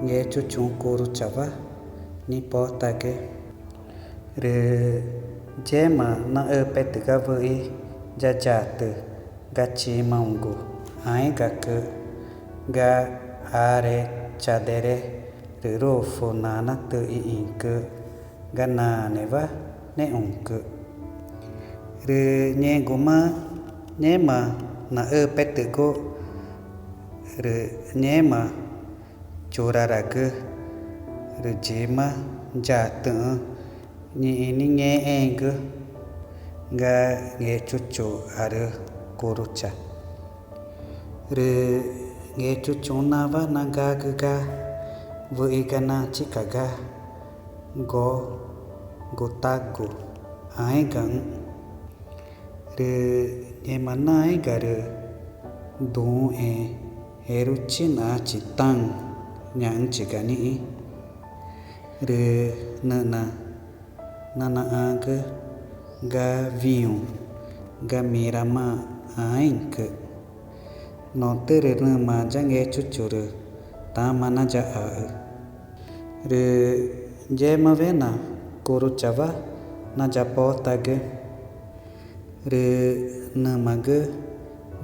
nghe chú chúng cô ru chava ni po ta ke re je mà na pet ga voi ja chat ga chi maungu ai ga ke ga are chadere re ro fo na na te I ink ga na ne va ne unk re nye goma nye mà na pet go re nye mà chora ra ke re je ma ja te ni ni nghe eng ga nghe chucho are korucha re nghe chucho na va na ga voi ga na chika ga go tago ai gang re nghe mà nai ga re do heruchi na chitang nyang chika ni re na aga ga viu ga mirama aink no tere na ma jange chuchur ta mana ja a re je ma vena koru chava na ja po tag re na mag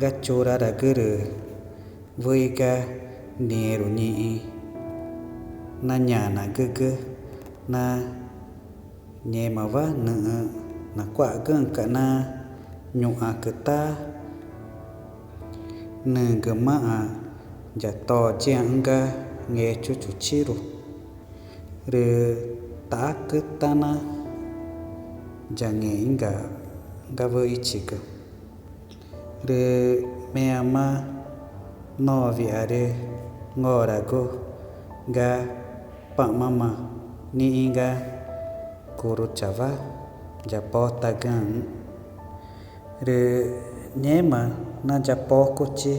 ga chora ra re voi ga neru ni na nya na na nye mà va na quả gương cả na nhu a cơ ta nè gờ ma ja to chiang ga nghe chú chiru re ta cơ ta na ja nghe ga với chỉ cơ re me ma no vi are ngora go ga pa mama ni ga koru chava japo tagan re nyema na japo kochi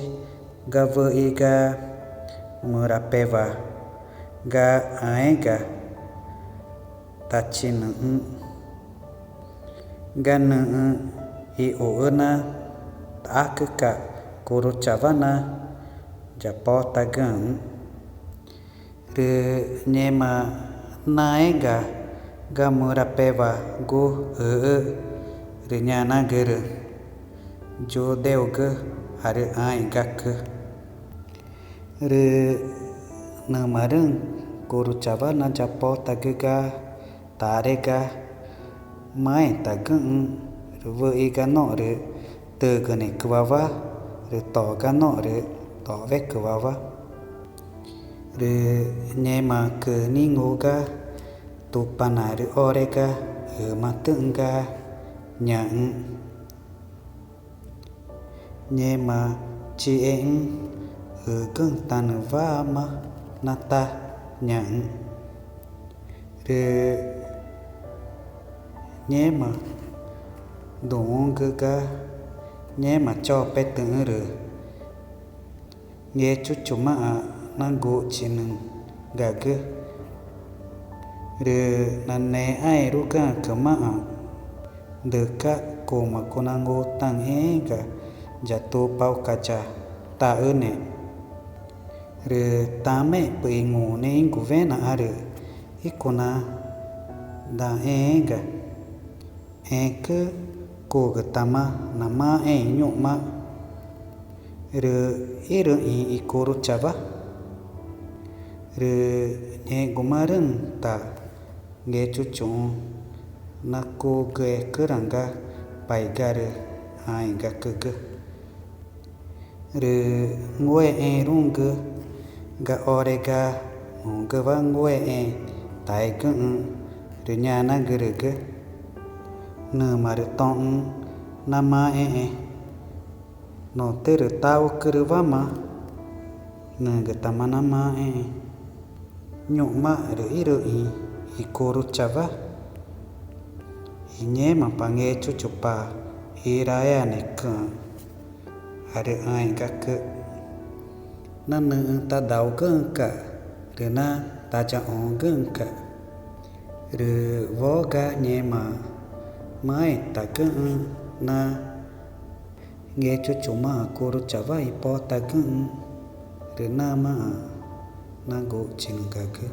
ga voi ga murapeva ga aega tachin ga na I o na takka koru chava na japo tagan re nyema naega ga murapeva go re nyana ger jo deug are ai gak re na marung koru chava na japo tagga tare ga mai tagun re voi ga no re te gane kwava re to ga no re to ve kwava re nyema ke ni ngoga tu panari orega matunga nyang nyema chi eng gương tan va ma nata nyang re nyema dong ga nyema cho pet re nghe chút chuma na go chin ga re nane ai ruka kama deka koma konango tang ga jato pau kaca ta ene re tame pingu ne nguvena are ikona da ga ke ko gatama nama nyuma re ire I koru chava re ne gumarun ta nghe chuchu na cô ghé keranga pai gare ai ga ke re ngoe rung ga orega ga va ngoe tai re nya na gere na mar ton na ma no tere tau kerva ma na ga tamana ma nyuma re ire I koru chava inye ma pange chuchupa iraya ne ka are ai ga ke na ta dau ka re na ta cha on ka re vo ga nye ma mai ta na nghe chuchu ma koru chava I po ta re na ma na go chin ga ge